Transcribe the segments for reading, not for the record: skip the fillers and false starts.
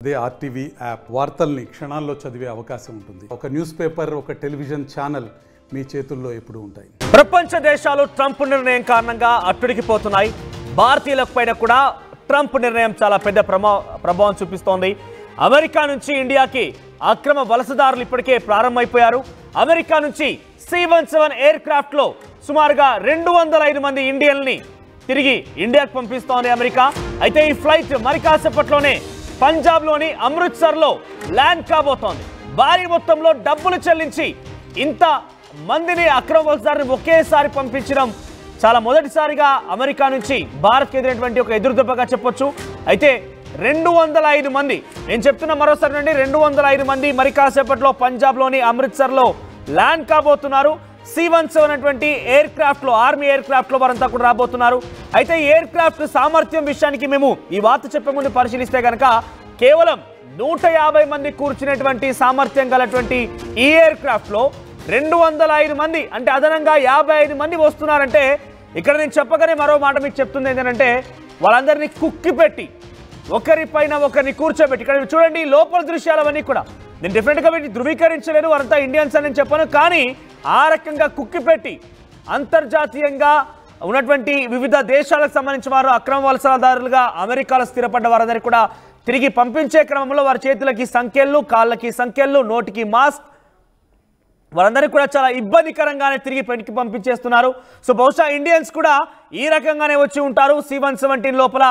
అదే RTV app వార్తల్ని క్షణాల్లో చదివే అవకాశం ఉంటుంది. ఒక న్యూస్ పేపర్, ఒక టెలివిజన్ ఛానల్ మీ చేతుల్లో ఎప్పుడూ ఉంటాయి. ప్రపంచ దేశాలు ట్రంప్ నిర్ణయం కారణంగా అట్టుడికిపోతున్నాయి. భారతీయులకు పైన కూడా ట్రంప్ నిర్ణయం చాలా పెద్ద ప్రభావం చూపిస్తోంది. అమెరికా నుంచి ఇండియాకి అక్రమ వలసదారులు ఇప్పటికే ప్రారంభమైపోయారు. అమెరికా నుంచి C-17 ఎయిర్ క్రాఫ్ట్ లో సుమారుగా 205 మంది ఇండియన్ని తిరిగి ఇండియాకు పంపిస్తోంది అమెరికా. అయితే ఈ ఫ్లైట్ మరి కాసేపట్లోనే పంజాబ్లోని అమృత్సర్లో ల్యాండ్ కాబోతోంది. భారీ మొత్తంలో డబ్బులు చెల్లించి ఇంత మందిని అక్రమ వలసదారుని ఒకేసారి పంపించడం చాలా మొదటిసారిగా అమెరికా నుంచి భారత్కి ఎదురైనటువంటి ఒక ఎదురుదెబ్బగా చెప్పొచ్చు. అయితే 205 మంది, నేను చెప్తున్నా మరోసారి నుండి 205 మంది మరి కాసేపట్లో పంజాబ్లోని అమృత్సర్లో ల్యాండ్ కాబోతున్నారు. C-17 అటువంటి ఎయిర్ క్రాఫ్ట్లో, ఆర్మీ ఎయిర్ క్రాఫ్ట్లో వారంతా కూడా రాబోతున్నారు. అయితే ఎయిర్ క్రాఫ్ట్ సామర్థ్యం విషయానికి మేము ఈ వార్త చెప్పే ముందు పరిశీలిస్తే కనుక కేవలం 150 మంది కూర్చునేటువంటి సామర్థ్యం గలటువంటి ఈ ఎయిర్ క్రాఫ్ట్లో 205 మంది అంటే అదనంగా 55 మంది వస్తున్నారంటే ఇక్కడ నేను చెప్పగానే మరో మాట మీకు చెప్తుంది ఏంటంటే వాళ్ళందరినీ కుక్కి పెట్టి ఒకరిపైన ఒకరిని కూర్చోబెట్టి, ఇక్కడ చూడండి లోపల దృశ్యాలు అవన్నీ కూడా నేను డెఫినెట్గా వీటిని ధృవీకరించలేను, వారంతా ఇండియన్స్ అని చెప్పాను, కానీ ఆ రకంగా కుక్కి పెట్టి అంతర్జాతీయంగా ఉన్నటువంటి వివిధ దేశాలకు సంబంధించిన వారు అక్రమ వలసదారులుగా అమెరికాలో స్థిరపడ్డ వారందరినీ కూడా తిరిగి పంపించే క్రమంలో వారి చేతులకి సంఖ్యలు, కాళ్ళకి సంఖ్యలు, నోటికి మాస్క్, వారందరికీ కూడా చాలా ఇబ్బందికరంగానే తిరిగి వెనక్కి పంపించేస్తున్నారు. సో బహుశా ఇండియన్స్ కూడా ఈ రకంగానే వచ్చి ఉంటారు. C-17 లోపల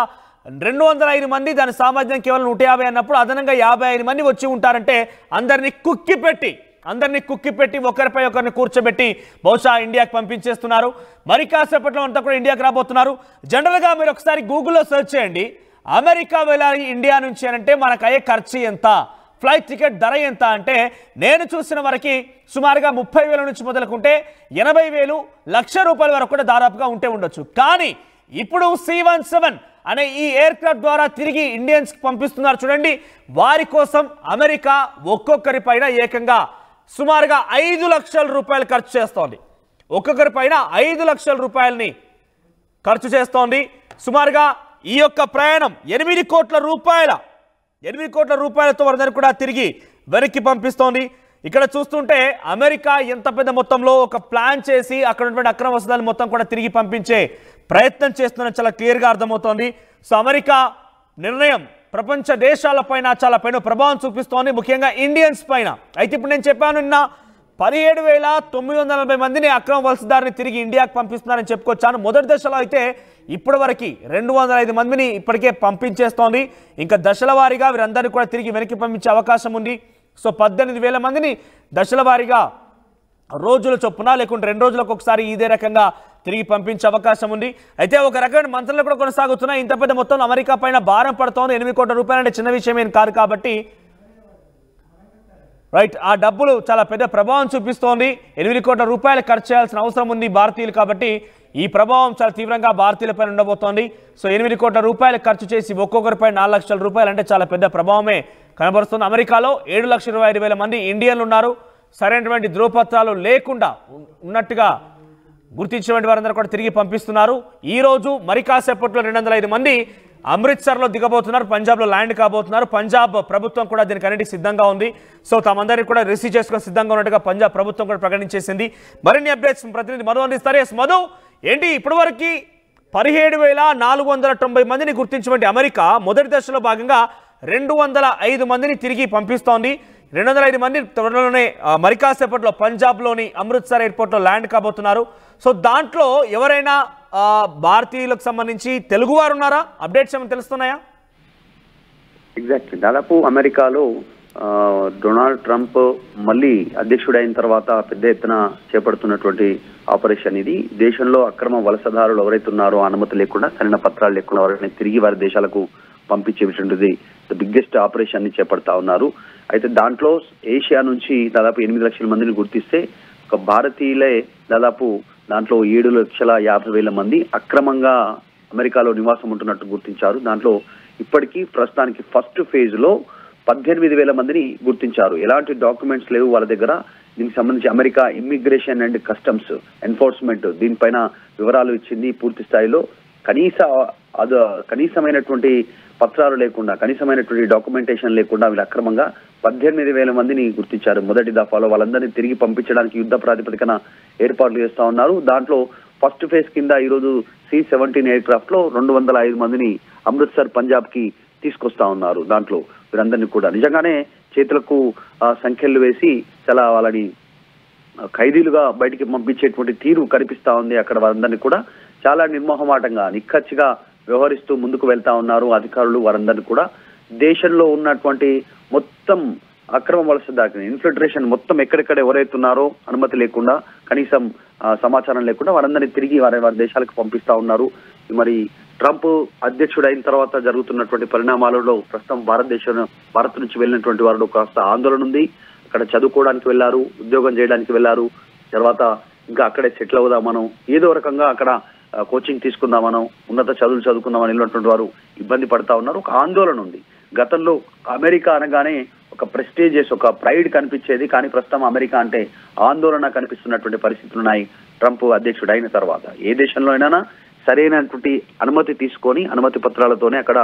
205 మంది, దాని సామర్థ్యం కేవలం 150 అన్నప్పుడు అదనంగా 55 మంది వచ్చి ఉంటారంటే అందరినీ కుక్కి పెట్టి ఒకరిపై ఒకరిని కూర్చోబెట్టి బహుశా ఇండియాకి పంపించేస్తున్నారు. మరి కాసేపట్లో అంతా కూడా ఇండియాకి రాబోతున్నారు. జనరల్గా మీరు ఒకసారి గూగుల్లో సెర్చ్ చేయండి, అమెరికా వెళ్ళాలి ఇండియా నుంచి అంటే మనకు అయ్యే ఖర్చు ఎంత, ఫ్లైట్ టికెట్ ధర ఎంత అంటే నేను చూసిన వరకు సుమారుగా 30,000 నుంచి మొదలుకుంటే 80,000, ₹1,00,000 వరకు కూడా దాదాపుగా ఉంటే ఉండొచ్చు. కానీ ఇప్పుడు C-17 అనే ఈ ఎయిర్ క్రాఫ్ట్ ద్వారా తిరిగి ఇండియన్స్కి పంపిస్తున్నారు చూడండి. వారి కోసం అమెరికా ఒక్కొక్కరి పైన ఏకంగా సుమారుగా ₹5,00,000 ఖర్చు చేస్తోంది. ఒక్కొక్కరి పైన ₹5,00,000 ఖర్చు చేస్తోంది. సుమారుగా ఈ యొక్క ప్రయాణం 8 కోట్ల రూపాయలతో వారందరూ కూడా తిరిగి వెనక్కి పంపిస్తోంది. ఇక్కడ చూస్తుంటే అమెరికా ఎంత పెద్ద మొత్తంలో ఒక ప్లాన్ చేసి అక్కడ ఉన్నటువంటి అక్రమ వసతులను మొత్తం కూడా తిరిగి పంపించే ప్రయత్నం చేస్తుందని చాలా క్లియర్గా అర్థమవుతోంది. సో అమెరికా నిర్ణయం ప్రపంచ దేశాలపైన చాలా పెను ప్రభావం చూపిస్తోంది, ముఖ్యంగా ఇండియన్స్ పైన. అయితే ఇప్పుడు నేను చెప్పాను, నిన్న 17,940 మందిని అక్రమ వలసదారుని తిరిగి ఇండియాకి పంపిస్తున్నారని చెప్పుకొచ్చాను. మొదటి దశలో అయితే ఇప్పటి వరకు 205 మందిని ఇప్పటికే పంపించేస్తోంది. ఇంకా దశల వారీగా వీరందరినీ కూడా తిరిగి వెనక్కి పంపించే అవకాశం ఉంది. సో 18,000 మందిని దశల వారీగా రోజుల చొప్పున లేకుంటే 2 రోజులకు ఒకసారి ఇదే రకంగా తిరిగి పంపించే అవకాశం ఉంది. అయితే ఒక రకమైన మంత్రాలు కూడా కొనసాగుతున్నాయి. ఇంత పెద్ద మొత్తంలో అమెరికా పైన భారం పడుతోంది. 8 కోట్ల రూపాయలు అంటే చిన్న విషయం ఏం కాదు కాబట్టి రైట్, ఆ డబ్బులు చాలా పెద్ద ప్రభావం చూపిస్తోంది. 8 కోట్ల రూపాయలు ఖర్చు చేయాల్సిన అవసరం ఉంది భారతీయులు కాబట్టి ఈ ప్రభావం చాలా తీవ్రంగా భారతీయులపైన ఉండబోతోంది. సో 8 కోట్ల రూపాయలు ఖర్చు చేసి ఒక్కొక్కరిపై ₹4,00,000 అంటే చాలా పెద్ద ప్రభావమే కనబరుస్తుంది. అమెరికాలో 7,25,000 మంది ఇండియన్లు ఉన్నారు. సరైనటువంటి ధృవపత్రాలు లేకుండా ఉన్నట్టుగా గుర్తించినటువంటి వారందరూ కూడా తిరిగి పంపిస్తున్నారు. ఈ రోజు మరి కాసేపట్లో 205 మంది అమృత్సర్లో దిగబోతున్నారు, పంజాబ్లో ల్యాండ్ కాబోతున్నారు. పంజాబ్ ప్రభుత్వం కూడా దీనికి అన్నిటికీ సిద్ధంగా ఉంది. సో తామందరినీ కూడా రిసీవ్ చేసుకొని సిద్ధంగా ఉన్నట్టుగా పంజాబ్ ప్రభుత్వం కూడా ప్రకటించేసింది. మరిన్ని అప్డేట్స్ ప్రతినిధి మధు అందిస్తారు. ఎస్ మధు, ఏంటి ఇప్పటివరకు 17,490 మందిని గుర్తించినటువంటి అమెరికా మొదటి దశలో భాగంగా 205 మందిని తిరిగి పంపిస్తోంది. 205 మంది త్వరలోనే మరి కాసేపట్లో పంజాబ్లోని అమృత్సర్ ఎయిర్పోర్ట్లో ల్యాండ్ కాబోతున్నారు. సో దాంట్లో ఎవరైనా భారతీయులకు సంబంధించి తెలుగువారు ఉన్నారా? అప్డేట్స్ ఏమైనా తెలుస్తున్నాయా? ఎగ్జాక్ట్లీ, దాదాపు అమెరికాలో డొనాల్డ్ ట్రంప్ మళ్ళీ అధ్యక్షుడైన తర్వాత పెద్ద ఎత్తున చేపడుతున్నటువంటి ఆపరేషన్ ఇది. దేశంలో అక్రమ వలసదారులు ఎవరైతే ఉన్నారో అనుమతి లేకుండా, సరైన పత్రాలు లేకుండా ఎవరైనా తిరిగి వారి దేశాలకు పంపించేటువంటిది ద బిగ్గెస్ట్ ఆపరేషన్ ని చేపడతా ఉన్నారు. అయితే దాంట్లో ఏషియా నుంచి దాదాపు 8 లక్షల మందిని గుర్తిస్తే ఒక భారతీయులే దాదాపు దాంట్లో 7,50,000 మంది అక్రమంగా అమెరికాలో నివాసం ఉంటున్నట్టు గుర్తించారు. దాంట్లో ఇప్పటికీ ప్రస్తుతానికి ఫస్ట్ ఫేజ్ లో 18,000 మందిని గుర్తించారు. ఎలాంటి డాక్యుమెంట్స్ లేవు వాళ్ళ దగ్గర. దీనికి సంబంధించి America immigration and customs enforcement దీనిపైన వివరాలు ఇచ్చింది. పూర్తి స్థాయిలో కనీసమైనటువంటి పత్రాలు లేకుండా, కనీసమైనటువంటి డాక్యుమెంటేషన్ లేకుండా వీళ్ళు అక్రమంగా 18,000 మందిని గుర్తించారు. మొదటి దఫాలో వాళ్ళందరినీ తిరిగి పంపించడానికి యుద్ధ ప్రాతిపదికన ఏర్పాట్లు చేస్తా ఉన్నారు. దాంట్లో ఫస్ట్ ఫేజ్ కింద ఈరోజు C-17 ఎయిర్ క్రాఫ్ట్ లో 205 మందిని అమృత్సర్ పంజాబ్ కి తీసుకొస్తా ఉన్నారు. దాంట్లో వీరందరినీ కూడా నిజంగానే చేతులకు సంఖ్యలు వేసి చాలా వాళ్ళని ఖైదీలుగా బయటికి పంపించేటువంటి తీరు కనిపిస్తా ఉంది. అక్కడ వారందరినీ కూడా చాలా నిర్మోహమాటంగా నిక్కచ్చిగా వ్యవహరిస్తూ ముందుకు వెళ్తా ఉన్నారు అధికారులు. వారందరినీ కూడా దేశంలో ఉన్నటువంటి మొత్తం అక్రమ వలసదారిని ఇన్ఫిల్ట్రేషన్ మొత్తం ఎక్కడెక్కడ ఎవరైతున్నారో అనుమతి లేకుండా, కనీసం సమాచారం లేకుండా వారందరినీ తిరిగి వారి దేశాలకు పంపిస్తా ఉన్నారు. మరి ట్రంప్ అధ్యక్షుడు అయిన తర్వాత జరుగుతున్నటువంటి పరిణామాలలో ప్రస్తుతం భారత్ నుంచి వెళ్ళినటువంటి వారు కాస్త ఆందోళన ఉంది. అక్కడ చదువుకోవడానికి వెళ్ళారు, ఉద్యోగం చేయడానికి వెళ్ళారు, తర్వాత ఇంకా అక్కడే సెటిల్ అవుదాం మనం, ఏదో రకంగా అక్కడ కోచింగ్ తీసుకుందాం మనం, ఉన్నత చదువులు చదువుకుందామని వెళ్ళినటువంటి వారు ఇబ్బంది పడతా ఉన్నారు. ఒక ఆందోళన ఉంది. గతంలో అమెరికా అనగానే ఒక ప్రెస్టీజియస్, ఒక ప్రైడ్ కనిపించేది. కానీ ప్రస్తుతం అమెరికా అంటే ఆందోళన కనిపిస్తున్నటువంటి పరిస్థితులు ఉన్నాయి ట్రంప్ అధ్యక్షుడు అయిన తర్వాత. ఏ దేశంలో అయినా సరైనటువంటి అనుమతి తీసుకొని, అనుమతి పత్రాలతోనే అక్కడ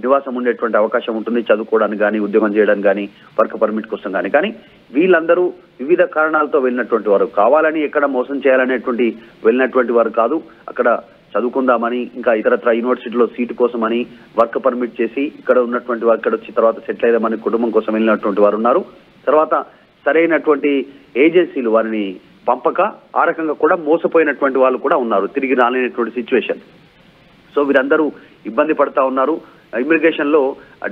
నివాసం ఉండేటువంటి అవకాశం ఉంటుంది, చదువుకోవడానికి కానీ, ఉద్యోగం చేయడానికి కానీ, వర్క్ పర్మిట్ కోసం కానీ. కానీ వీళ్ళందరూ వివిధ కారణాలతో వెళ్ళినటువంటి వారు, కావాలని ఎక్కడ మోసం చేయాలనేటువంటి వెళ్ళినటువంటి వారు కాదు. అక్కడ చదువుకుందామని, ఇంకా ఇతరత్ర యూనివర్సిటీలో సీటు కోసమని వర్క్ పర్మిట్ చేసి ఇక్కడ ఉన్నటువంటి వారు ఇక్కడ వచ్చిన తర్వాత సెటిల్ అయ్యామని కుటుంబం కోసం వెళ్ళినటువంటి వారు ఉన్నారు. తర్వాత సరైనటువంటి ఏజెన్సీలు వారిని పంపక ఆ రకంగా కూడా మోసపోయినటువంటి వాళ్ళు కూడా ఉన్నారు, తిరిగి రాలేనటువంటి సిచ్యువేషన్. సో వీరందరూ ఇబ్బంది పడతా ఉన్నారు. ఇమిగ్రేషన్ లో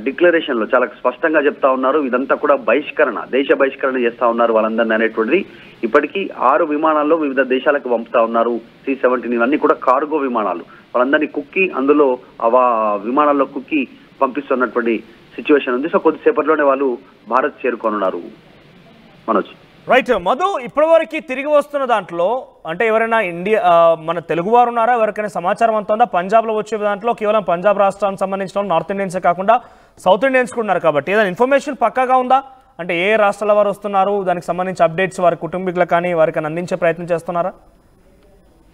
డిక్లరేషన్ లో చాలా స్పష్టంగా చెప్తా ఉన్నారు, ఇదంతా కూడా బహిష్కరణ, దేశ బహిష్కరణ చేస్తా ఉన్నారు వాళ్ళందరినీ అనేటువంటిది. ఇప్పటికీ 6 విమానాల్లో వివిధ దేశాలకు పంపుతా ఉన్నారు. C-17 ఇవన్నీ కూడా కార్గో విమానాలు. వాళ్ళందరినీ కుక్కి అందులో విమానాల్లో కుక్కి పంపిస్తున్నటువంటి సిచ్యువేషన్ ఉంది. సో కొద్దిసేపట్లోనే వాళ్ళు భారత్ చేరుకోనున్నారు. మనోజ్. రైట్ మధు, ఇప్పటివరకు తిరిగి వస్తున్న దాంట్లో అంటే ఎవరైనా మన తెలుగు వారు ఉన్నారా? ఎవరికైనా సమాచారం అంత ఉందా? పంజాబ్లో వచ్చే దాంట్లో కేవలం పంజాబ్ రాష్ట్రానికి సంబంధించిన నార్త్ ఇండియన్సే కాకుండా సౌత్ ఇండియన్స్ కూడా ఉన్నారు కాబట్టి ఏదైనా ఇన్ఫర్మేషన్ పక్కాగా ఉందా? అంటే ఏ రాష్ట్రాల వారు వస్తున్నారు, దానికి సంబంధించి అప్డేట్స్ వారి కుటుంబీకులకు కానీ వారికి అందించే ప్రయత్నం చేస్తున్నారా?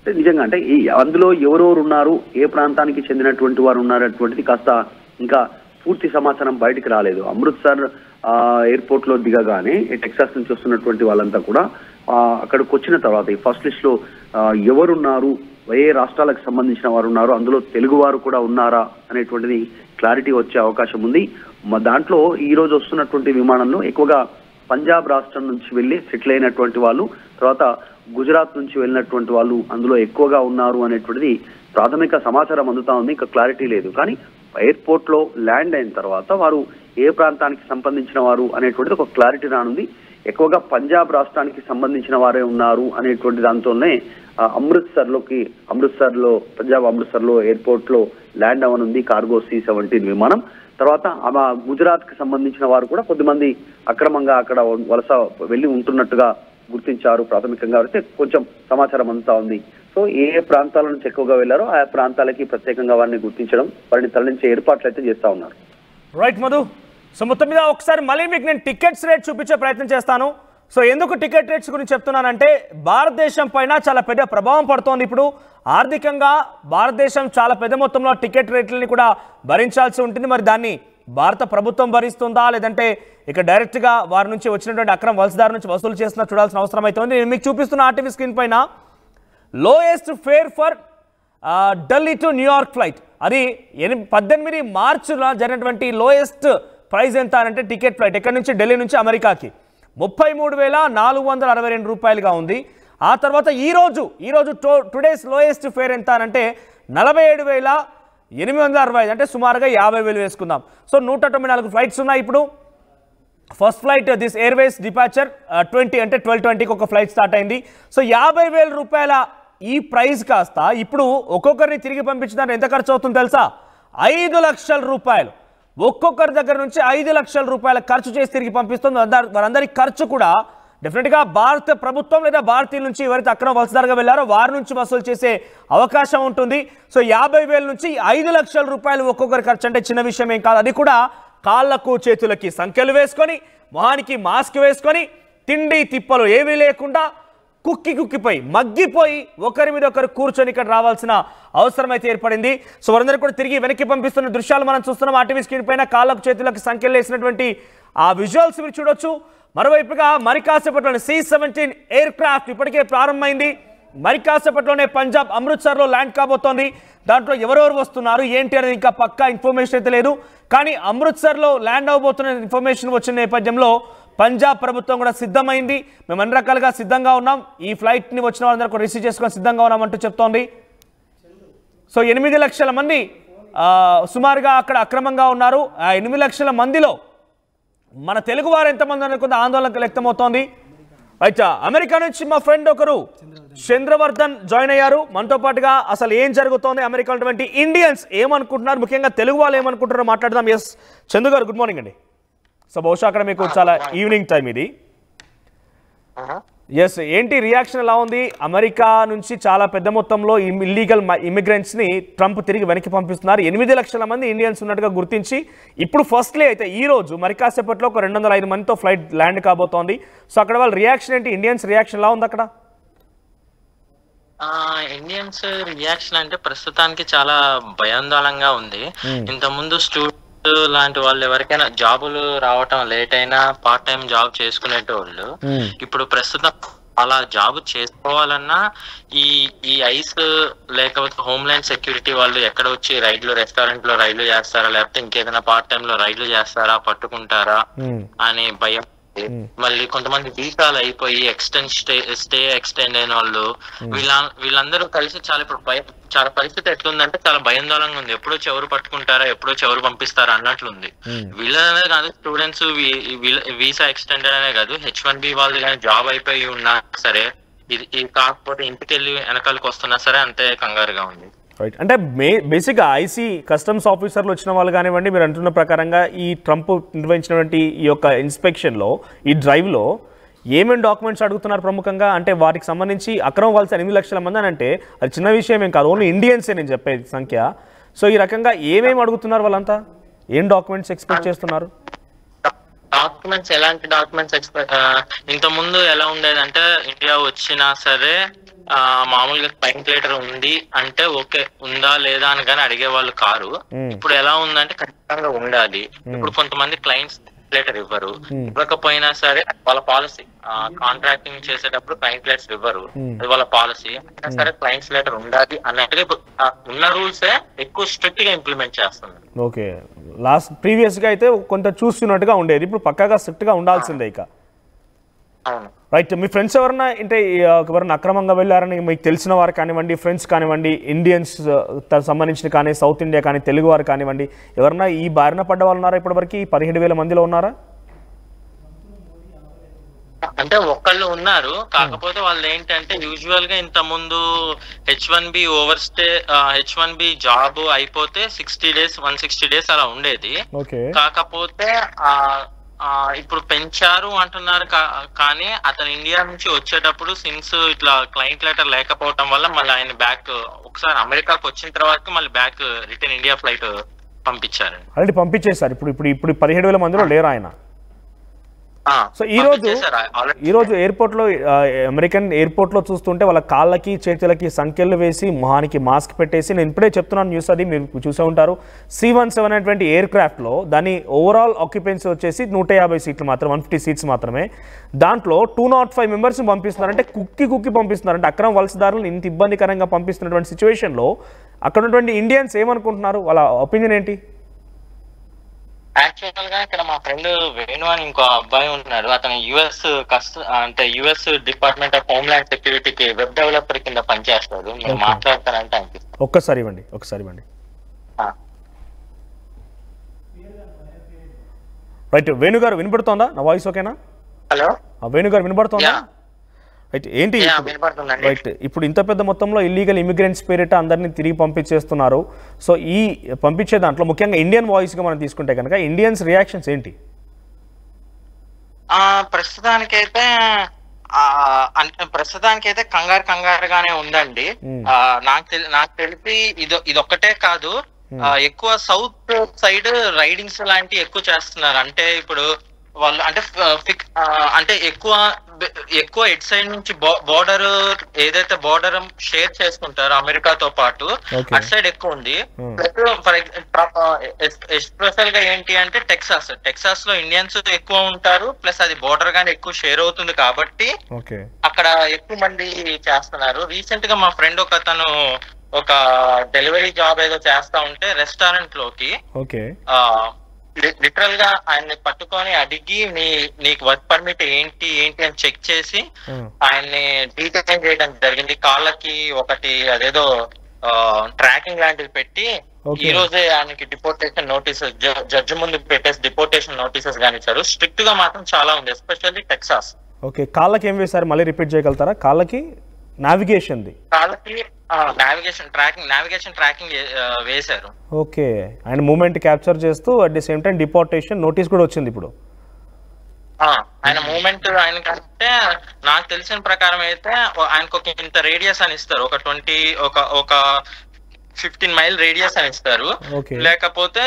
నిజంగా అంటే అందులో ఎవరెవరు ఉన్నారు, ఏ ప్రాంతానికి చెందినటువంటి వారు ఉన్నారటువంటిది కాస్త ఇంకా పూర్తి సమాచారం బయటికి రాలేదు. అమృత్సర్ ఎయిర్పోర్ట్ లో దిగగానే టెక్సాస్ నుంచి వస్తున్నటువంటి వాళ్ళంతా కూడా అక్కడికి వచ్చిన తర్వాత ఈ ఫస్ట్ లిస్ట్ లో ఎవరున్నారు, ఏ రాష్ట్రాలకు సంబంధించిన వారు ఉన్నారు, అందులో తెలుగు వారు కూడా ఉన్నారా అనేటువంటిది క్లారిటీ వచ్చే అవకాశం ఉంది. దాంట్లో ఈ రోజు వస్తున్నటువంటి విమానంలో ఎక్కువగా పంజాబ్ రాష్ట్రం నుంచి వెళ్ళి సెటిల్ అయినటువంటి వాళ్ళు, తర్వాత గుజరాత్ నుంచి వెళ్ళినటువంటి వాళ్ళు అందులో ఎక్కువగా ఉన్నారు అనేటువంటిది ప్రాథమిక సమాచారం అందుతా ఉంది. ఇంకా క్లారిటీ లేదు. కానీ ఎయిర్పోర్ట్ లో ల్యాండ్ అయిన తర్వాత వారు ఏ ప్రాంతానికి సంబంధించిన వారు అనేటువంటిది ఒక క్లారిటీ రానుంది. ఎక్కువగా పంజాబ్ రాష్ట్రానికి సంబంధించిన వారే ఉన్నారు అనేటువంటి దాంతోనే పంజాబ్ అమృత్సర్ లో ఎయిర్పోర్ట్ లో ల్యాండ్ అవనుంది కార్గో C-17 విమానం. తర్వాత గుజరాత్ కి సంబంధించిన వారు కూడా కొద్దిమంది అక్రమంగా అక్కడ వలస వెళ్ళి ఉంటున్నట్టుగా గుర్తించారు. ప్రాథమికంగా అయితే కొంచెం సమాచారం అంతా ఉంది. సో ఏ ప్రాంతాల నుంచి ఎక్కువగా వెళ్లారో ఆ ప్రాంతాలకి ప్రత్యేకంగా వారిని గుర్తించడం, వారిని తరలించే ఏర్పాట్లు అయితే చేస్తా ఉన్నారు. రైట్ మధు. సో మొత్తం మీద ఒకసారి మళ్ళీ మీకు నేను టికెట్స్ రేట్ చూపించే ప్రయత్నం చేస్తాను. సో ఎందుకు టికెట్ రేట్స్ గురించి చెప్తున్నానంటే భారతదేశం పైన చాలా పెద్ద ప్రభావం పడుతోంది. ఇప్పుడు ఆర్థికంగా భారతదేశం చాలా పెద్ద మొత్తంలో టికెట్ రేట్లని కూడా భరించాల్సి ఉంటుంది. మరి దాన్ని భారత ప్రభుత్వం భరిస్తుందా, లేదంటే ఇక డైరెక్ట్గా వారి నుంచి వచ్చినటువంటి అక్రమ వలసదారు నుంచి వసూలు చేస్తున్నా చూడాల్సిన అవసరం అయితే ఉంది. నేను మీకు చూపిస్తున్న ఆర్టీవీ స్క్రీన్ పైన lowest fair for Delhi to New York flight, అది 18 మార్చిలో జరిగినటువంటి లోయెస్ట్ ప్రైస్ ఎంత అంటే టికెట్ ఫ్లైట్ ఎక్కడి నుంచి ఢిల్లీ నుంచి అమెరికాకి 33,462 రూపాయలుగా ఉంది. ఆ తర్వాత ఈరోజు టుడేస్ లోయెస్ట్ ఫేర్ ఎంత అంటే 47,865, అంటే సుమారుగా 50,000 వేసుకుందాం. సో 194 ఫ్లైట్స్ ఉన్నాయి ఇప్పుడు. First flight this Airways departure 20 అంటే 12:20కి ఒక ఫ్లైట్ స్టార్ట్ అయింది. సో 50,000 రూపాయల ఈ ప్రైస్ కాస్త ఇప్పుడు ఒక్కొక్కరిని తిరిగి పంపించడానికి ఎంత ఖర్చు అవుతుందో తెలుసా? 5 లక్షల రూపాయలు. ఒక్కొక్కరి దగ్గర నుంచి 5 లక్షల రూపాయల ఖర్చు చేసి తిరిగి పంపిస్తుంది. వారందరి ఖర్చు కూడా డెఫినెట్గా భారత ప్రభుత్వం లేదా భారతీయుల నుంచి ఎవరైతే అక్రమ వలసదారుగా వెళ్ళారో వారి నుంచి వసూలు చేసే అవకాశం ఉంటుంది. సో 50,000 నుంచి 5 లక్షల రూపాయలు ఒక్కొక్కరి ఖర్చు అంటే చిన్న విషయం ఏం కాదు. అది కూడా కాళ్లకు చేతులకి సంఖ్యలు వేసుకొని, మొహానికి మాస్క్ వేసుకొని, తిండి తిప్పలు ఏమీ లేకుండా కుక్కిపోయి మగ్గిపోయి ఒకరి మీద ఒకరు కూర్చొని ఇక్కడ రావాల్సిన అవసరం అయితే ఏర్పడింది. సో వారందరూ కూడా తిరిగి వెనక్కి పంపిస్తున్న దృశ్యాలు మనం చూస్తున్నాం. ఆర్టీవీ స్క్రీన్ పైన కాళ్ళకు చేతులకు సంఖ్యలు వేసినటువంటి ఆ విజువల్స్ మీరు చూడొచ్చు. మరోవైపుగా మరి కాసేపట్లోనే C-17 ఎయిర్ క్రాఫ్ట్ ఇప్పటికే ప్రారంభమైంది. మరి కాసేపట్లోనే పంజాబ్ అమృత్సర్లో ల్యాండ్ కాబోతోంది. దాంట్లో ఎవరెవరు వస్తున్నారు ఏంటి అనేది ఇంకా పక్కా ఇన్ఫర్మేషన్ అయితే లేదు. కానీ అమృత్సర్లో ల్యాండ్ అవబోతున్న ఇన్ఫర్మేషన్ వచ్చిన నేపథ్యంలో పంజాబ్ ప్రభుత్వం కూడా సిద్ధమైంది. మేము అన్ని రకాలుగా సిద్ధంగా ఉన్నాం, ఈ ఫ్లైట్ని వచ్చిన వాళ్ళందరూ కూడా రిసీవ్ చేసుకొని సిద్ధంగా ఉన్నామంటూ చెప్తోంది. సో 8 లక్షల మంది సుమారుగా అక్కడ అక్రమంగా ఉన్నారు. ఆ 8 లక్షల మందిలో మన తెలుగు వారు ఎంతమంది అనే కొంత ఆందోళన వ్యక్తమవుతోంది. అయితే అమెరికా నుంచి మా ఫ్రెండ్ ఒకరు చంద్రవర్ధన్ జాయిన్ అయ్యారు మనతో పాటుగా. అసలు ఏం జరుగుతోంది, అమెరికా ఉన్నటువంటి ఇండియన్స్ ఏమనుకుంటున్నారు, ముఖ్యంగా తెలుగు వాళ్ళు ఏమనుకుంటున్నారో మాట్లాడదాం. ఎస్ చందు గారు, గుడ్ మార్నింగ్ అండి. సో బహుశా అక్కడ మీకు చాలా ఈవినింగ్ టైం ఇది. ఎస్, ఏంటి రియాక్షన్ ఎలా ఉంది? అమెరికా నుంచి చాలా పెద్ద మొత్తంలో ఇల్లీగల్ ఇమిగ్రెంట్స్ని ట్రంప్ తిరిగి వెనక్కి పంపిస్తున్నారు. 8 లక్షల మంది ఇండియన్స్ ఉన్నట్టుగా గుర్తించి ఇప్పుడు ఫస్ట్లీ అయితే ఈ రోజు మరి కాసేపట్లో ఒక 205 మందితో ఫ్లైట్ ల్యాండ్ కాబోతోంది. సో అక్కడ వాళ్ళ రియాక్షన్ ఏంటి, ఇండియన్స్ రియాక్షన్ ఎలా ఉంది అక్కడ? ఇండియన్స్ రియాక్షన్ అంటే ప్రస్తుతానికి చాలా భయాందోళనగా ఉంది. ఇంతకుముందు స్టూడెంట్ లాంటి వాళ్ళు ఎవరికైనా జాబులు రావటం లేట్ అయినా పార్ట్ టైం జాబ్ చేసుకునేటోళ్ళు ఇప్పుడు ప్రస్తుతం అలా జాబ్ చేసుకోవాలన్నా ఈ ఐస్ లేకపోతే హోమ్లాండ్ సెక్యూరిటీ వాళ్ళు ఎక్కడ వచ్చి రైడ్లు రెస్టారెంట్ లో రైడ్లు చేస్తారా లేకపోతే ఇంకేదైనా పార్ట్ టైం లో రైడ్లు చేస్తారా పట్టుకుంటారా అనే భయం. మళ్ళీ కొంతమంది వీసాలు అయిపోయి స్టే ఎక్స్టెండ్ అయిన వాళ్ళు వీళ్ళందరూ కలిసి చాలా ఇప్పుడు చాలా పరిస్థితి ఎట్లుందంటే చాలా భయాందోళనగా ఉంది. ఎప్పుడో ఎవరు పట్టుకుంటారా ఎప్పుడో ఎవరు పంపిస్తారా అన్నట్లుంది. వీళ్ళనే కాదు స్టూడెంట్స్ వీసా ఎక్స్టెండెడ్ అనే కాదు H1B వాళ్ళు కానీ జాబ్ అయిపోయి ఉన్నా సరే ఇది కాకపోతే ఇంటికి వెళ్ళి వెనకాలకు వస్తున్నా సరే అంతే కంగారుగా ఉంది. రైట్, అంటే బేసిక్గా ఐసీ కస్టమ్స్ ఆఫీసర్లు వచ్చిన వాళ్ళు కానివ్వండి, మీరు అంటున్న ప్రకారంగా ఈ ట్రంప్ నిర్వహించినటువంటి ఈ యొక్క ఇన్స్పెక్షన్లో ఈ డ్రైవ్లో ఏమేమి డాక్యుమెంట్స్ అడుగుతున్నారు ప్రముఖంగా? అంటే వాటికి సంబంధించి అక్రమం వలస 8 లక్షల మంది అని అంటే అది చిన్న విషయం ఏం కాదు, ఓన్లీ ఇండియన్సే నేను చెప్పేది సంఖ్య. సో ఈ రకంగా ఏమేమి అడుగుతున్నారు వాళ్ళంతా, ఏం డాక్యుమెంట్స్ ఎక్స్పెక్ట్ చేస్తున్నారు? డాక్యుమెంట్స్ ఎలాంటి డాక్యుమెంట్స్ ఇంత ముందు ఎలా ఉండేదంటే ఇండియా వచ్చినా సరే మామూలుగా క్లైంట్ లెటర్ ఉంది అంటే ఓకే ఉందా లేదా అని కానీ అడిగే వాళ్ళు కారు. ఇప్పుడు ఎలా ఉందంటే ఖచ్చితంగా ఉండాలి. ఇప్పుడు కొంతమంది క్లయింట్స్ లెటర్ ఇవ్వరు, ఇవ్వకపోయినా సరే వాళ్ళ పాలసీ కాంట్రాక్టింగ్ చేసేటప్పుడు క్లయింట్ లెటర్స్ ఇవ్వరు, అది వాళ్ళ పాలసీ. అయినా సరే క్లయింట్స్ లెటర్ ఉండాలి అన్నట్టుగా ఉన్న రూల్సే ఎక్కువ స్ట్రిక్ట్ గా ఇంప్లిమెంట్ చేస్తున్నారు. ఓకే, ప్రీవియస్ గా అయితే కొంత చూస్తున్నట్టుగా ఉండేది, ఇప్పుడు పక్కాగా స్ట్రిక్ట్ గా ఉండాల్సిందే ఇక. రైట్, మీ ఫ్రెండ్స్ ఎవరన్నా అంటే ఎవరన్నా అక్రమంగా వెళ్ళారని మీకు తెలిసిన వారు కానివ్వండి, ఫ్రెండ్స్ కానివ్వండి, ఇండియన్స్ సంబంధించిన కానీ సౌత్ ఇండియా కానీ తెలుగు వారు కానివ్వండి, ఎవరన్నా ఈ బారిన పడ్డ వాళ్ళు ఉన్నారా ఇప్పటివరకు? 17,000 మందిలో ఉన్నారా? అంటే ఒక్కళ్ళు ఉన్నారు, కాకపోతే వాళ్ళు ఏంటంటే యూజువల్ గా ఇంత ముందు H1B ఓవర్స్టే H1B జాబ్ అయిపోతే 160 డేస్ అలా ఉండేది. కాకపోతే ఇప్పుడు పెంచారు అంటున్నారు. కానీ అతను ఇండియా నుంచి వచ్చేటప్పుడు సిన్స్ ఇట్లా క్లయింట్ లెటర్ లేకపోవటం వల్ల మళ్ళీ ఆయన బ్యాక్ ఒకసారి అమెరికాకు వచ్చిన తర్వాత మళ్ళీ బ్యాక్ రిటర్న్ ఇండియా ఫ్లైట్ పంపించారు. ఆల్రెడీ పంపించేశారు. ఇప్పుడు 17,000 మందిలో లేరు ఆయన. సో ఈ రోజు ఎయిర్పోర్ట్ లో అమెరికన్ ఎయిర్పోర్ట్ లో చూస్తుంటే వాళ్ళ కాళ్ళకి చేతులకి సంఖ్యలు వేసి మొహానికి మాస్క్ పెట్టేసి, నేను ఇప్పుడే చెప్తున్నాను న్యూస్, అది మీరు చూసే ఉంటారు, C-17 అనేటువంటి ఎయిర్ క్రాఫ్ట్ లో దాని ఓవరాల్ ఆక్యుపెన్సీ వచ్చేసి 150 సీట్లు మాత్రం, 150 సీట్స్ మాత్రమే. దాంట్లో 205 మెంబర్స్ పంపిస్తున్నారు. అంటే కుక్కి పంపిస్తున్నారు. అంటే అక్రమ వలసదారులను ఇంత ఇబ్బందికరంగా పంపిస్తున్నటువంటి సిచ్యువేషన్ లో అక్కడ ఉన్నటువంటి ఇండియన్స్ ఏమనుకుంటున్నారు, వాళ్ళ ఒపీనియన్ ఏంటి? యాక్చువల్ గా ఇక్కడ మా ఫ్రెండ్ వేణు అని ఇంకో అబ్బాయి ఉన్నాడు. అతను యుఎస్ డిపార్ట్మెంట్ ఆఫ్ హోమ్లాండ్ సెక్యూరిటీకి వెబ్ డెవలపర్ కింద పనిచేస్తాడు. మీరు మాట్లాడతారంటే అనిపిస్తుంది. ఒకసారి ఇవ్వండి. రైట్, వేణు గారు వినపడుతోందా నా వాయిస్? ఓకేనా? హలో వేణు గారు వినపడుతోందా? రైట్, ఏంటి రైట్, ఇప్పుడు ఇంత పెద్ద మొత్తంలో ఇల్లీగల్ ఇమిగ్రెంట్స్ పేరిట అందరినీ తిరిగి పంపించేస్తున్నారు. సో ఈ పంపించే దాంట్లో ముఖ్యంగా ఇండియన్ వాయిస్ గా మనం తీసుకుంటే కనుక ఇండియన్స్ రియాక్షన్స్ ఏంటి? ప్రస్తుతానికైతే కంగారుగానే ఉందండి. నాకు తెలిసి ఇదొక్కటే కాదు, ఎక్కువ సౌత్ సైడ్ రైడింగ్స్ లాంటివి ఎక్కువ చేస్తున్నారు. అంటే ఇప్పుడు వాళ్ళు అంటే ఎక్కువ ఎక్కువ ఇటు సైడ్ నుంచి బోర్డర్ ఏదైతే బోర్డర్ షేర్ చేసుకుంటారో అమెరికాతో పాటు అటు సైడ్ ఎక్కువ ఉంది. ఫర్ ఎస్పెషల్ గా ఏంటి అంటే టెక్సాస్ లో ఇండియన్స్ ఎక్కువ ఉంటారు, ప్లస్ అది బోర్డర్ గానీ ఎక్కువ షేర్ అవుతుంది కాబట్టి అక్కడ ఎక్కువ మంది చేస్తున్నారు. రీసెంట్ గా మా ఫ్రెండ్ ఒక అతను ఒక డెలివరీ జాబ్ ఏదో చేస్తా ఉంటే రెస్టారెంట్ లోకి లిటరల్ గా ఆయన్ని పట్టుకొని అడిగి నీకు వర్క్ పర్మిట్ ఏంటి అని చెక్ చేసి ఆయన్ని డీటెయిన్ చేయడం జరిగింది. కాళ్ళకి ఒకటి అదేదో ట్రాకింగ్ లాంటిది పెట్టి ఈ రోజే ఆయనకి డిపోర్టేషన్ నోటీసెస్ జడ్జి ముందు పెట్టేసి డిపోర్టేషన్ నోటీసెస్ గానీ ఇచ్చారు. స్ట్రిక్ట్ గా మాత్రం చాలా ఉంది, ఎస్పెషల్లీ టెక్సాస్. ఓకే, కాళ్ళకి ఏం వేశారు, మళ్ళీ రిపీట్ చేయగలుగుతారా? కాళ్ళకి నావిగేషన్ ట్రాకింగ్ వేశారు. ఓకే, ఆయన మూమెంట్ క్యాప్చర్ చేస్తూ at the same time deportation notice కూడా వచ్చింది ఇప్పుడు. ఆయన మూమెంట్ ఆయనకంటే నాకు తెలిసిన ప్రకారం అయితే ఆయనకు ఒక ఇంత రేడియస్ అని ఇస్తారు, ఒక 15 మైల్ రేడియస్ అని ఇస్తారు. లేకపోతే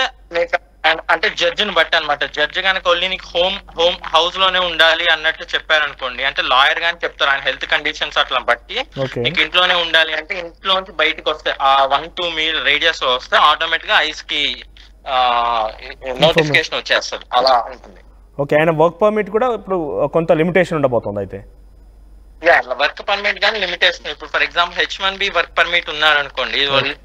అంటే జడ్జిని బట్టి అనమాట. జడ్జి కనుక ఓన్లీ నీకు హోమ్ హౌస్ లోనే ఉండాలి అన్నట్టు చెప్పారనుకోండి, అంటే లాయర్ గాని చెప్తారు ఆయన హెల్త్ కండిషన్స్ అట్లా బట్టి నీకు ఇంట్లోనే ఉండాలి అంటే ఇంట్లో నుంచి బయటకు వస్తే ఆ 1-2 మీల్ రేడియస్ లో వస్తే ఆటోమేటిక్ గా ఐస్ కి నోటిఫికేషన్ వచ్చేస్తుంది, అలా ఉంటుంది. ఓకే, ఆయన వర్క్ పర్మిట్ కూడా ఇప్పుడు కొంత లిమిటేషన్ ఉండబోతుంది అయితే. వర్క్ పర్మిట్ గానీ లిమిటేషన్. ఇప్పుడు for example H1B work permit ఉన్నారు అనుకోండి,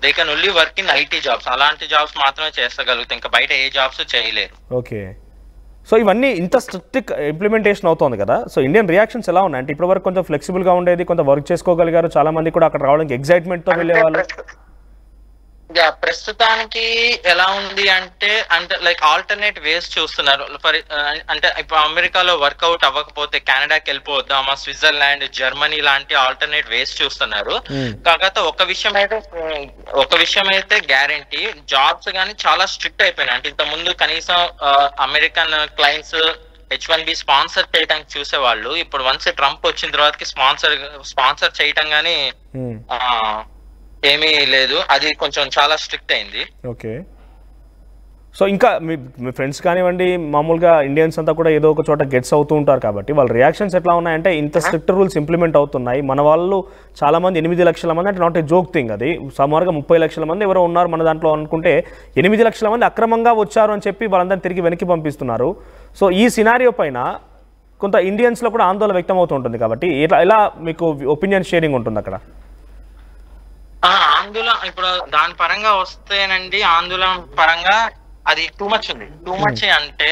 they can only work in IT jobs, అలాంటి జాబ్స్ మాత్రమే చేస్తగలుగుతాయి, ఇంకా బయట ఏ జాబ్స్ చేయలేరు. ఓకే, సో ఇవన్నీ ఇంత స్ట్రిక్ట్ ఇంప్లిమెంటేషన్ అవుతుంది కదా, సో ఇండియన్ రియాక్షన్స్ ఎలా ఉన్నాయి? అంటే ఇప్పటి వరకు కొంచెం ఫ్లెక్సిబుల్ గా ఉండేది, కొంత వర్క్ చేసుకోగలిగారు, చాలా మంది కూడా అక్కడ రావడానికి ఎక్సైట్మెంట్ తో వెళ్ళేవాళ్ళు. ప్రస్తుతానికి ఎలా ఉంది అంటే లైక్ ఆల్టర్నేట్ వేస్ చూస్తున్నారు. అంటే ఇప్పుడు అమెరికాలో వర్కౌట్ అవ్వకపోతే కెనడాకి వెళ్ళిపోద్దామా, స్విట్జర్లాండ్, జర్మనీ లాంటి ఆల్టర్నేట్ వేస్ చూస్తున్నారు. కాకపోతే ఒక విషయం అయితే గ్యారంటీ, జాబ్స్ గానీ చాలా స్ట్రిక్ట్ అయిపోయినాయి. అంటే ఇంత ముందు కనీసం అమెరికన్ క్లయింట్స్ H1B స్పాన్సర్ చేయడానికి చూసేవాళ్ళు, ఇప్పుడు వన్స్ ట్రంప్ వచ్చిన తర్వాతకి స్పాన్సర్ చేయటం గానీ ఏమీ లేదు, అది కొంచెం చాలా స్ట్రిక్ట్ అయింది. ఓకే, సో ఇంకా మీ ఫ్రెండ్స్ కానివ్వండి, మామూలుగా ఇండియన్స్ అంతా కూడా ఏదో ఒక చోట గెట్స్ అవుతూ ఉంటారు కాబట్టి వాళ్ళ రియాక్షన్స్ ఎట్లా ఉన్నాయంటే, ఇంత స్ట్రిక్ట్ రూల్స్ ఇంప్లిమెంట్ అవుతున్నాయి, మన వాళ్ళు చాలా మంది 8 లక్షల మంది, అంటే నాట్ ఏ జోక్ థింగ్, అది సుమారుగా 30 లక్షల మంది ఎవరో ఉన్నారు మన దాంట్లో అనుకుంటే 8 లక్షల మంది అక్రమంగా వచ్చారు అని చెప్పి వాళ్ళందరినీ తిరిగి వెనక్కి పంపిస్తున్నారు. సో ఈ సినారియో పైన కొంత ఇండియన్స్లో కూడా ఆందోళన వ్యక్తం అవుతుంటుంది కాబట్టి ఎలా మీకు ఒపీనియన్ షేరింగ్ ఉంటుంది అక్కడ? ఆందోళన ఇప్పుడు దాని పరంగా వస్తేనండి, ఆందోళన పరంగా అది టూ మచ్ ఉంది. టూ మచ్ అంటే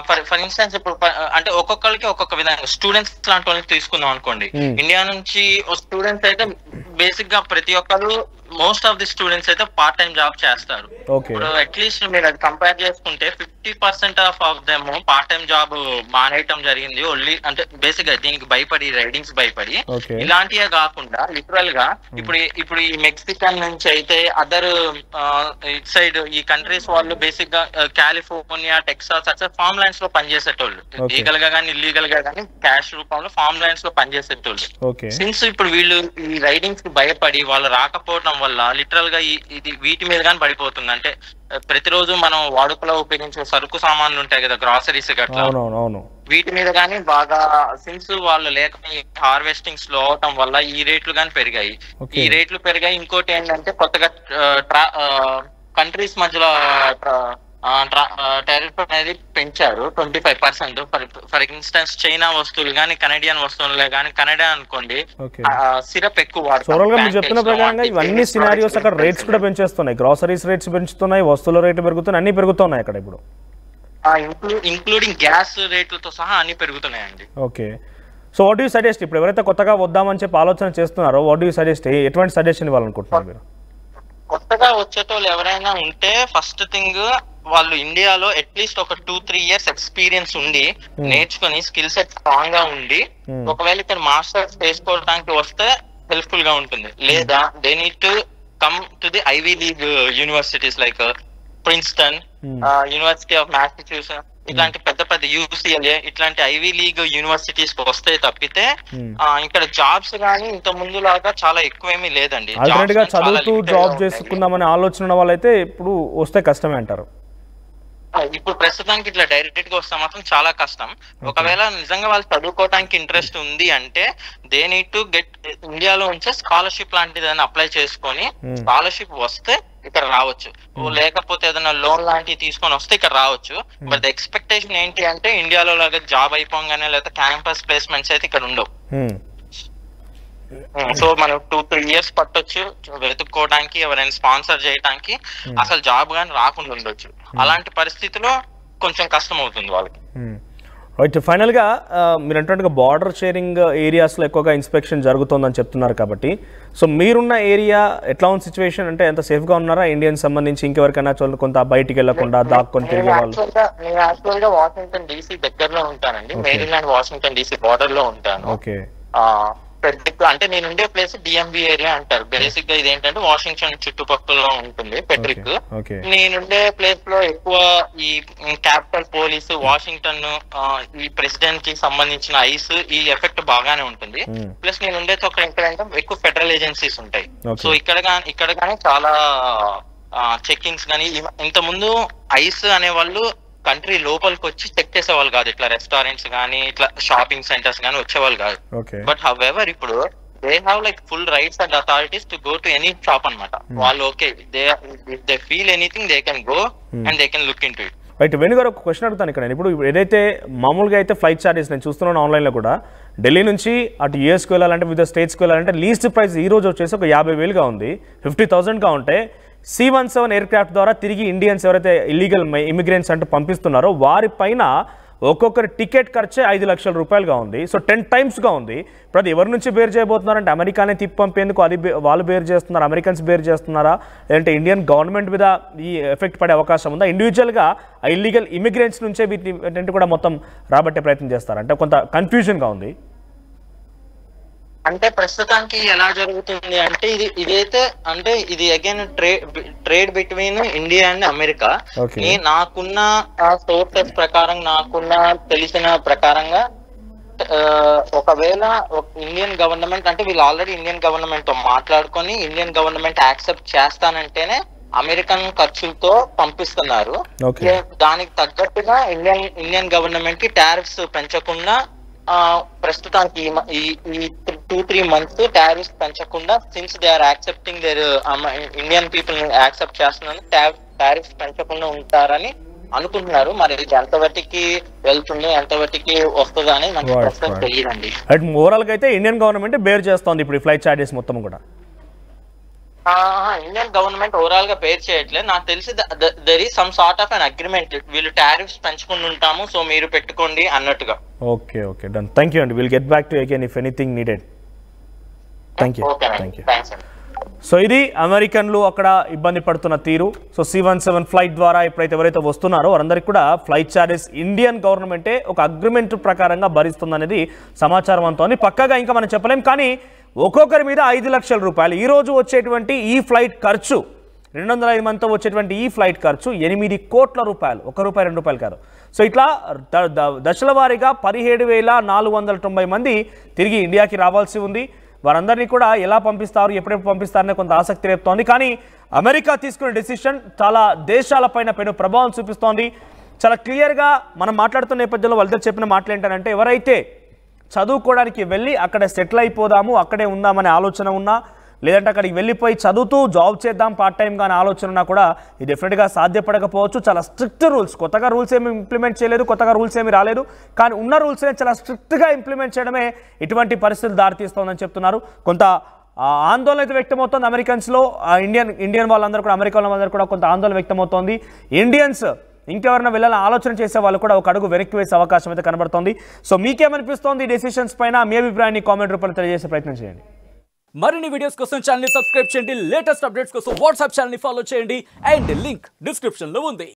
ఫర్ ఇన్స్టెన్స్ ఇప్పుడు అంటే ఒక్కొక్కరికి ఒక్కొక్క విధంగా, స్టూడెంట్స్ లాంటి వాళ్ళని తీసుకుందాం అనుకోండి. ఇండియా నుంచి స్టూడెంట్స్ అయితే బేసిక్ గా ప్రతి ఒక్కరు మోస్ట్ ఆఫ్ ది స్టూడెంట్స్ అయితే పార్ట్ టైం జాబ్ చేస్తారు. ఇప్పుడు అట్లీస్ట్ మీరు అది కంపేర్ చేసుకుంటే 50% of them part time job మానేయటం జరిగింది. ఓన్లీ అంటే బేసిక్ గా దీనికి భయపడి, రైడింగ్స్ భయపడి. ఇలాంటివే కాకుండా లిటరల్ గా ఇప్పుడు ఈ మెక్సికన్ నుంచి అయితే అదర్ ఇట్ సైడ్ ఈ కంట్రీస్ వాళ్ళు బేసిక్ గా కాలిఫోర్నియా, టెక్సాస్ అట్లా ఫార్మ్ ల్యాండ్స్ లో పనిచేసేటోళ్ళు, లీగల్ గా కానీ ఇల్లీగల్ గా కానీ క్యాష్ రూపంలో ఫార్మ్ ల్యాండ్స్ లో పనిచేసేటోళ్ళు. సిన్స్ ఇప్పుడు వీళ్ళు ఈ రైడింగ్స్ కి భయపడి వాళ్ళు రాకపోవడం వల్ల లిటరల్ గా ఇది వీటి మీద కానీ పడిపోతుంది. అంటే ప్రతిరోజు మనం వాడుకలో ఉపయోగించే సరుకు సామాన్లు ఉంటాయి కదా, గ్రాసరీస్ గట్లా, వీటి మీద కానీ బాగా సిన్స్ వాళ్ళు లేక హార్వెస్టింగ్ స్లో అవటం వల్ల ఈ రేట్లు కానీ పెరిగాయి. ఈ రేట్లు పెరిగాయి. ఇంకోటి ఏంటంటే కొత్తగా కంట్రీస్ మధ్యలో టారిఫ్ అనేది పెంచారు 25%. ఫర్ ఇన్స్టెన్స్ చైనా వస్తువులు కానీ, కెనడియన్ వస్తువులే కానీ, కెనడా అనుకోండి సిరప్ ఎక్కువ వాడుతారు. మీరు చెప్తున్న ప్రకారంగా ఇవన్నీ సినారియోస్ అక్కడ రేట్స్ కూడా పెంచేస్తున్నాయి, గ్రాసరీస్ రేట్స్ పెంచుతున్నాయి, వస్తువుల రేట్లు పెరుగుతున్నాయి, అన్ని పెరుగుతున్నాయి అక్కడ ఇప్పుడు, ఇంక్లూడింగ్ గ్యాస్ రేట్లతో సహా అన్ని పెరుగుతున్నాయండి. Okay, so what you suggest, ఇప్పుడు ఎవరైతే కొత్తగా వద్దామని చెప్పి ఆలోచన చేస్తున్నారో వాట్ యూ సజెస్ట్, ఎటువంటి సజెషన్ ఇవ్వాలనుకుంటున్నారు మీరు? కొత్తగా వచ్చేటోళ్ళు ఎవరైనా ఉంటే ఫస్ట్ థింగ్ వాళ్ళు ఇండియాలో అట్లీస్ట్ ఒక 2-3 ఇయర్స్ ఎక్స్పీరియన్స్ ఉండి నేర్చుకుని స్కిల్ సెట్ స్ట్రాంగ్ గా ఉండి ఒకవేళ ఇక్కడ మాస్టర్స్ చేసుకోవడానికి వస్తే హెల్ప్ఫుల్ గా ఉంటుంది. లేదా they need to come to the ivy league universities like Princeton, university of Massachusetts, ఇట్లాంటి పెద్ద పెద్ద UCLA ఇట్లాంటి ఐవీ లీగ్ యూనివర్సిటీస్ కి వస్తే తప్పితే ఇక్కడ జాబ్స్ గానీ ఇంత ముందు లాగా చాలా ఎక్కువేమీ లేదండి. చదువుతూ జాబ్ చేసుకుందామనే ఆలోచన వాళ్ళైతే ఇప్పుడు వస్తే కష్టమే అంటారు. ఇప్పుడు ప్రస్తుతానికి ఇట్లా డైరెక్ట్ గా వస్తే మాత్రం చాలా కష్టం. ఒకవేళ నిజంగా వాళ్ళు చదువుకోవడానికి ఇంట్రెస్ట్ ఉంది అంటే దే నీడ్ టు గెట్ ఇండియాలో ఉంచే స్కాలర్షిప్ లాంటిది ఏదైనా అప్లై చేసుకొని స్కాలర్షిప్ వస్తే ఇక్కడ రావచ్చు, లేకపోతే ఏదైనా లోన్ లాంటివి తీసుకొని వస్తే ఇక్కడ రావచ్చు. బట్ ద ఎక్స్పెక్టేషన్ ఏంటి అంటే ఇండియాలో లాగా జాబ్ అయిపోగానే లేదా క్యాంపస్ ప్లేస్మెంట్స్ అయితే ఇక్కడ ఉండవు. సో మనం 2-3 years పట్టొచ్చు వెతుక్కోవడానికి, ఎవరైనా స్పాన్సర్ చేయడానికి, అసలు జాబ్ గానీ రాకుండా ఉండొచ్చు. అలాంటి పరిస్థితిలో కొంచెం కష్టం అవుతుంది వాళ్ళకి. రైట్, ఫైనల్గా మీరు అంటున్నట్టుగా బార్డర్ షేరింగ్ ఏరియాస్లో ఎక్కువగా ఇన్స్పెక్షన్ జరుగుతుందని చెప్తున్నారు కాబట్టి, సో మీరున్న ఏరియా ఎట్లా ఉన్న సిచ్యువేషన్ అంటే ఎంత సేఫ్గా ఉన్నారా ఇండియన్ సంబంధించి? ఇంకెవరికైనా కొంత బయటికి వెళ్ళకుండా దాక్కొని తిరిగే వాళ్ళు? నేను యాక్చువల్గా వాషింగ్టన్ DC దగ్గరలో ఉంటానండి. మేరీల్యాండ్ వాషింగ్టన్ DC బార్డర్ లో ఉంటాను. ఓకే, అంటే నేను ఉండే ప్లేస్ DMV ఏరియా అంటారు. బేసిక్ గా ఇది ఏంటంటే వాషింగ్టన్ చుట్టుపక్కల ఉంటుంది పెట్రిక్. నేనుండే ప్లేస్ లో ఎక్కువ ఈ క్యాపిటల్ పోలీస్, వాషింగ్టన్, ఈ ప్రెసిడెంట్ కి సంబంధించిన ఐస్ ఈ ఎఫెక్ట్ బాగానే ఉంటుంది. ప్లస్ నేను ఉండే చోట్ల ఏంటంటే ఎక్కువ ఫెడరల్ ఏజెన్సీస్ ఉంటాయి. సో ఇక్కడ కానీ చాలా చెక్కింగ్స్ కానీ, ఇంత ముందు ఐస్ అనే వాళ్ళు కంట్రీ లోపలికి వచ్చి చెక్ చేసేవాళ్ళు కాదు, ఇట్లా రెస్టారెంట్స్ కానీ ఇట్లా షాపింగ్ సెంటర్స్ కానీ వచ్చేవాళ్ళు కాదు. బట్ హౌఎవర్ ఇప్పుడు they have like full rights and authorities to go to any shop అన్నమాట. వాళ్ళు okay they feel anything they can go and they can look in to it. Right, వేణుగారు ఒక question అడుగుతాను ఇక్కడ. ఇప్పుడు ఏదైతే మామూలుగా అయితే ఫ్లైట్ ఛార్జెస్ నేను చూస్తున్నాను ఆన్లైన్లో కూడా, ఢిల్లీ నుంచి అటు యూఎస్కి వెళ్ళాలంటే వివిధ స్టేట్స్కి వెళ్ళాలంటే లీస్ట్ ప్రైస్ ఈ రోజు వచ్చేసి ఒక 50,000గా ఉంది, 50,000గా ఉంటే C-17 ఎయిర్క్రాఫ్ట్ ద్వారా తిరిగి ఇండియన్స్ ఎవరైతే ఇల్లీగల్ ఇమిగ్రెంట్స్ అంటూ పంపిస్తున్నారో వారి పైన ఒక్కొక్కరి టికెట్ ఖర్చే 5 లక్షల రూపాయలుగా ఉంది. సో 10 టైమ్స్గా ఉంది. ఇప్పుడు అది ఎవరి నుంచి బేర్ చేయబోతున్నారంటే అమెరికానే తిప్పి పంపేందుకు అది వాళ్ళు బేర్ చేస్తున్నారు, అమెరికన్స్ బేర్ చేస్తున్నారా, లేదంటే ఇండియన్ గవర్నమెంట్ మీద ఈ ఎఫెక్ట్ పడే అవకాశం ఉందా? ఇండివిజువల్గా ఆ ఇల్లీగల్ ఇమిగ్రెంట్స్ నుంచే వీటిని కూడా మొత్తం రాబట్టే ప్రయత్నం చేస్తారంటే కొంత కన్ఫ్యూజన్గా ఉంది. అంటే ప్రస్తుతానికి ఎలా జరుగుతుంది అంటే ఇదైతే అంటే ఇది again trade between India and America. నాకున్న సోర్సెస్ ప్రకారం, నాకున్న తెలిసిన ప్రకారంగా ఒకవేళ ఇండియన్ గవర్నమెంట్ అంటే వీళ్ళు ఆల్రెడీ ఇండియన్ గవర్నమెంట్ తో మాట్లాడుకొని ఇండియన్ గవర్నమెంట్ యాక్సెప్ట్ చేస్తానంటేనే అమెరికన్ ఖర్చులతో పంపిస్తున్నారు. దానికి తగ్గట్టుగా ఇండియన్ గవర్నమెంట్ కి టారిఫ్స్ పెంచకుండా ప్రస్తుతానికి ఈ 2-3 months టారిఫ్స్ పెంచకుండా, since they are accepting their Indian people accept చేస్తున్నారు, టారిఫ్స్ పెంచకుండా ఉంటారని అనుకుంటున్నారు. మరి ఇది ఎంతవరకు వెళ్తుంది, ఎంతవరకు వస్తుందా అని మనకి ప్రస్తుతం తెలియదండి. ఓవరాల్ గా అయితే ఇండియన్ గవర్నమెంట్ బేర్ చేస్తోంది ఇప్పుడు ఫ్లైట్ చార్జెస్ మొత్తం కూడా. ఇండియన్ గవర్నమెంట్ ఓవరాల్ గా బేర్ చేయట్లేదు. నాకు తెలిసి there is some sort of an agreement, వీళ్ళు టారిఫ్స్ పెంచుకుని ఉంటాము సో మీరు పెట్టుకోండి అన్నట్టుగా. Okay, done. థ్యాంక్ యూ అండి. Will get back to again if anything needed. Thank you. So ఇది అమెరికన్లు అక్కడ ఇబ్బంది పడుతున్న తీరు. సో C-17 ఫ్లైట్ ద్వారా ఇప్పుడైతే ఎవరైతే వస్తున్నారో వారందరికీ కూడా ఫ్లైట్ ఛార్జెస్ ఇండియన్ గవర్నమెంటే ఒక అగ్రిమెంట్ ప్రకారంగా భరిస్తుందనేది సమాచారం అంతా ఉంది. పక్కాగా ఇంకా మనం చెప్పలేం, కానీ ఒక్కొక్కరి మీద 5 లక్షల రూపాయలు ఈ రోజు వచ్చేటువంటి ఈ ఫ్లైట్ ఖర్చు, 205 మందితో వచ్చేటువంటి ఈ ఫ్లైట్ ఖర్చు 8 కోట్ల రూపాయలు. ₹1, ₹2 కాదు. సో ఇట్లా దశల వారీగా 17,490 మంది తిరిగి ఇండియాకి రావాల్సి ఉంది. వారందరినీ కూడా ఎలా పంపిస్తారు, ఎప్పుడెప్పుడు పంపిస్తారనే కొంత ఆసక్తి రేపుతోంది. కానీ అమెరికా తీసుకునే డెసిషన్ చాలా దేశాలపైన పెను ప్రభావం చూపిస్తోంది. చాలా క్లియర్గా మనం మాట్లాడుతున్న నేపథ్యంలో వాళ్ళిద్దరు చెప్పిన మాటలు ఏంటంటే, ఎవరైతే చదువుకోవడానికి వెళ్ళి అక్కడ సెటిల్ అయిపోదాము, అక్కడే ఉందామనే ఆలోచన ఉన్నా, లేదంటే అక్కడికి వెళ్ళిపోయి చదువుతూ జాబ్ చేద్దాం పార్ట్ టైంగా అనే ఆలోచన ఉన్నా కూడా ఇది డెఫినెట్గా సాధ్యపడకపోవచ్చు. చాలా స్ట్రిక్ట్ రూల్స్, కొత్తగా రూల్స్ ఏమి ఇంప్లిమెంట్ చేయలేదు, కొత్తగా రూల్స్ ఏమి రాలేదు, కానీ ఉన్న రూల్స్నే చాలా స్ట్రిక్ట్గా ఇంప్లిమెంట్ చేయడమే ఇటువంటి పరిస్థితులు దారితీస్తోందని చెప్తున్నారు. కొంత ఆందోళన అయితే వ్యక్తమవుతోంది అమెరికన్స్లో. ఇండియన్ వాళ్ళందరూ కూడా, అమెరికా వాళ్ళందరూ కూడా కొంత ఆందోళన వ్యక్తమవుతోంది. ఇండియన్స్ ఇంకెవరైనా వెళ్ళాలని ఆలోచన చేసే వాళ్ళు కూడా ఒక అడుగు వెనక్కి వేసే అవకాశం అయితే కనబడుతోంది. సో మీకేమనిపిస్తోంది డెసిషన్స్ పైన? మీ అభిప్రాయాన్ని కామెంట్ రూపంలో తెలియజేసే ప్రయత్నం చేయండి. మరిన్ని వీడియోస్ కోసం ఛానల్ ని సబ్స్క్రైబ్ చేయండి, లేటెస్ట్ అప్డేట్స్ కోసం వాట్సాప్ ఛానల్ ని ఫాలో చేయండి, అండ్ లింక్ డిస్క్రిప్షన్ లో ఉంది.